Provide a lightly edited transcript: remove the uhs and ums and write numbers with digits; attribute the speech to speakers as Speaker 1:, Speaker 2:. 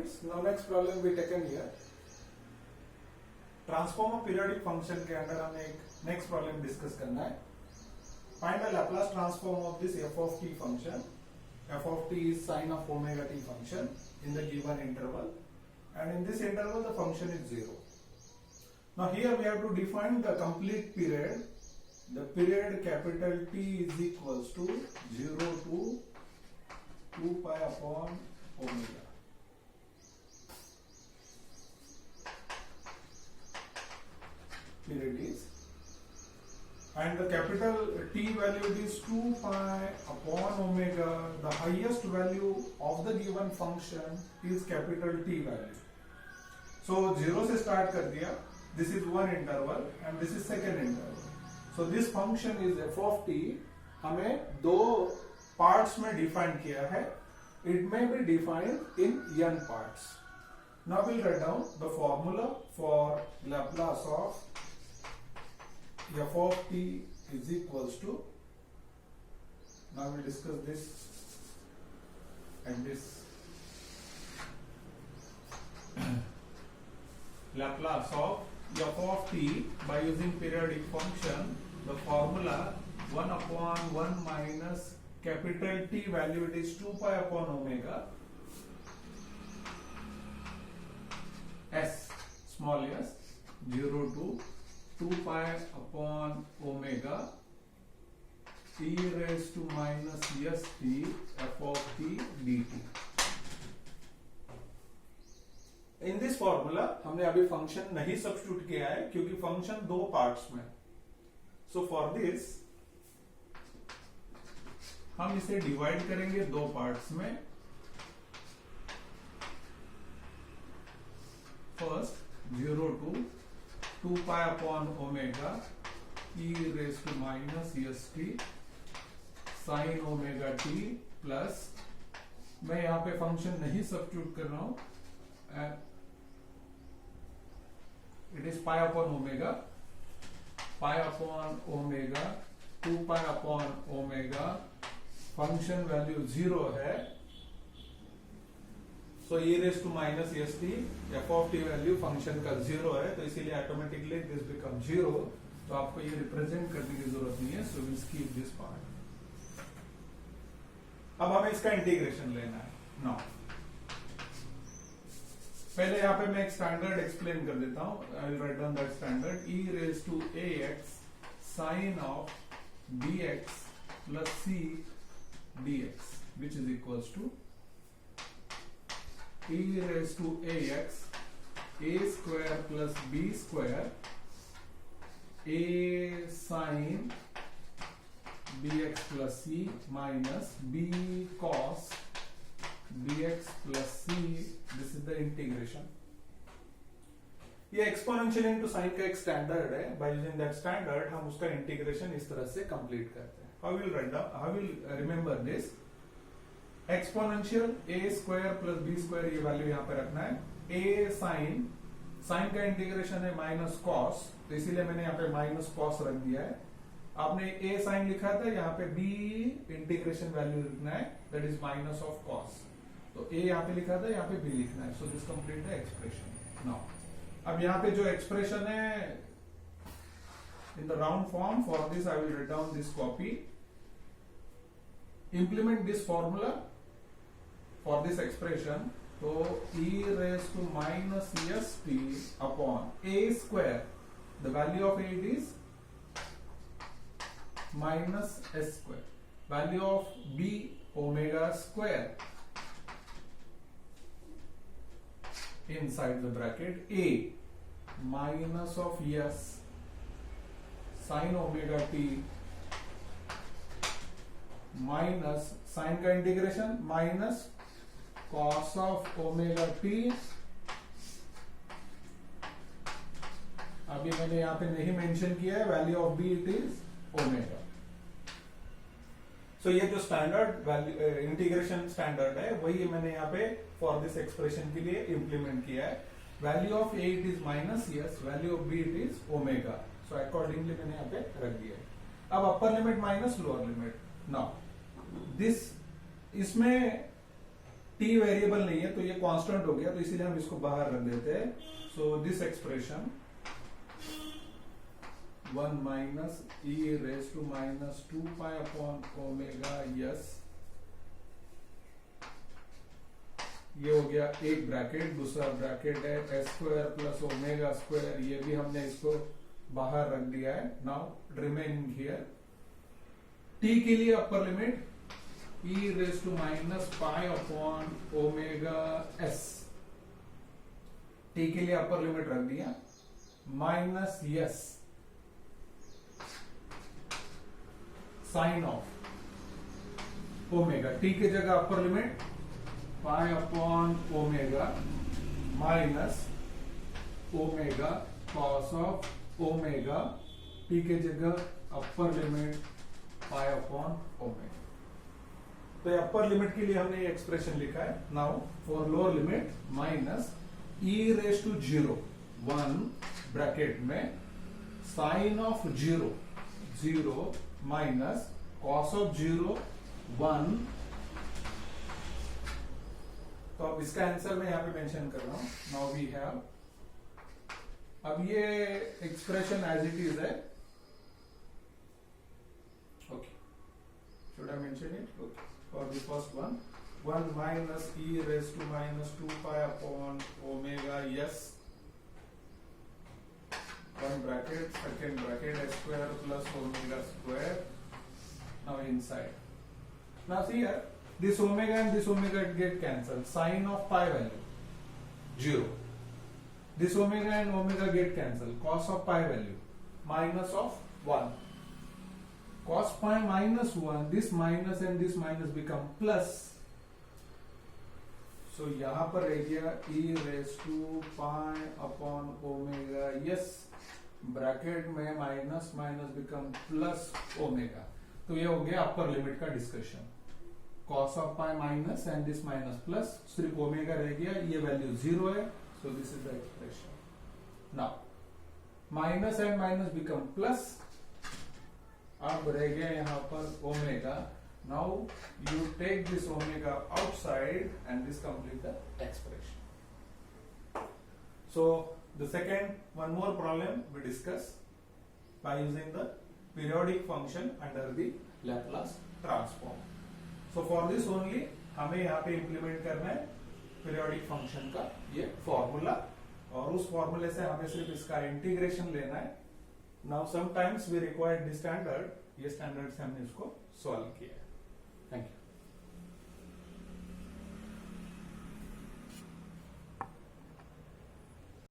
Speaker 1: students, now next problem we taken here. Transform of periodic function के अंदर हमें एक नेक्स्ट प्रॉब्लम डिस्कस करना है. Find the Laplace transform of this F of T function. F of T is sine of omega T function in the given interval, and in this interval the function is 0. Now here we have to define the complete period. The period capital T is equals to 0 to 2 pi upon omega. Period is, and the capital T value is 2 pi upon omega. The highest value of the given function is capital T value. So 0 से start कर दिया. This is one interval and this is second interval. So this function is f of t. हमें दो parts में define किया है. It may be defined in n parts. Now we'll write down the formula for Laplace of f of t is equals to, now we'll discuss this and this. Laplace of f of t by using periodic function, the formula 1 upon 1 minus capital T value, it is 2 pi upon omega s, small s, 0 to 2 pi upon omega e raised to minus st f of t dt. In this formula हमने अभी function नहीं substitute किया है क्योंकि function दो parts में. सो for this हम इसे डिवाइड करेंगे दो पार्ट्स में. First 0 to 2 pi upon omega e raised to minus st sin omega t plus, मैं यहां पे फंक्शन नहीं सब्स्टिट्यूट कर रहा हूं, it is pi upon omega, pi upon omega 2 pi upon omega, function value 0 है. So e raise to minus s t, f of t value function का 0 है, तो इसीलिए ऑटोमेटिकली दिस बिकम 0. तो आपको ये रिप्रेजेंट करने की जरूरत नहीं है. So will skip this part. अब हमें इसका इंटीग्रेशन लेना है. नाउ पहले यहाँ पे मैं एक स्टैंडर्ड एक्सप्लेन कर देता हूं. I will write down that standard. e raise to a x sine of b x plus c d x which is equals to e raised to ax a square plus b square a sin bx plus c minus b cos bx plus c. This is the integration. ये exponential into sine का एक standard है. By using that standard हम उसका integration इस तरह से complete करते हैं. How will write down, how will remember this. Exponential a square plus b square, ये वैल्यू यहां पे रखना है. ए साइन, साइन का इंटीग्रेशन है माइनस कॉस, तो इसीलिए मैंने यहाँ पे माइनस कॉस रख दिया है. आपने ए साइन लिखा था, यहाँ पे बी इंटीग्रेशन वैल्यू लिखना है, that is minus of cos. तो ए यहाँ पे लिखा था, यहाँ पे बी लिखना है. So this complete the expression. Now अब यहाँ पे जो एक्सप्रेशन है in the round form, for this I will write down this copy. Implement this formula for this expression. So e raised to minus st upon a square, the value of a is minus s square, value of b omega square inside the bracket a minus of s sin omega t minus sine का integration minus cos of omega t. अभी मैंने यहां पे नहीं mention किया है, value of b it is omega. So ये जो स्टैंडर्ड वैल्यू इंटीग्रेशन स्टैंडर्ड है, वही मैंने यहाँ पे फॉर दिस एक्सप्रेशन के लिए इंप्लीमेंट किया है. Value of A it is minus yes, value of b it is omega. So accordingly मैंने यहाँ पे रख दिया है. अब upper limit minus lower limit. Now this, इसमें टी वेरिएबल नहीं है तो ये कांस्टेंट हो गया, तो इसीलिए हम इसको बाहर रख देते हैं. So this expression 1 minus e raise to minus 2 pi upon omega s, ये हो गया एक ब्रैकेट. दूसरा ब्रैकेट है s square plus omega square, ये भी हमने इसको बाहर रख दिया है. नाउ रिमेनिंग हियर टी के लिए upper limit e raise to minus pi upon omega s, t के लिए अपर लिमिट रख दिया, minus s sine of omega, t की जगह upper limit pi upon omega minus omega cos of omega, t के जगह upper limit pi upon omega. तो upper limit के लिए हमने ये एक्सप्रेशन लिखा है. Now for lower limit minus e raise to 0 1 bracket में sine of 0 0 minus cos of 0 1. तो अब इसका आंसर मैं यहां पे मेंशन कर रहा हूं. नाउ वी हैव, अब ये एक्सप्रेशन एज इट इज है. Okay, should I mention it? Okay, for the first one 1 minus e raised to minus 2 pi upon omega yes, one bracket, second bracket s square plus omega square. Now inside, now see here, this omega and this omega get cancelled, sine of pi value 0, this omega and omega get cancelled, cos of pi value minus of 1, cos pi minus 1, this minus and this minus become plus. So यहां पर रह गया e raise to pi upon omega yes, bracket में minus minus become plus omega. तो ये हो गया upper limit का discussion. cos of pi minus and this minus plus, सिर्फ ओमेगा रह गया, ये वैल्यू 0 है. So this is the expression. Now minus and minus become plus, अब रह गया यहां पर omega. Now you take this omega outside and this complete the expression. So the second one more problem we discuss by using the periodic function under the Laplace transform. So for this only हमें यहाँ पे implement करना है periodic function का ये formula, और उस फॉर्मूले से हमें सिर्फ इसका इंटीग्रेशन लेना है. Now sometimes we require the standard, ये स्टैंडर्ड से हमने इसको सॉल्व किया है. Thank you.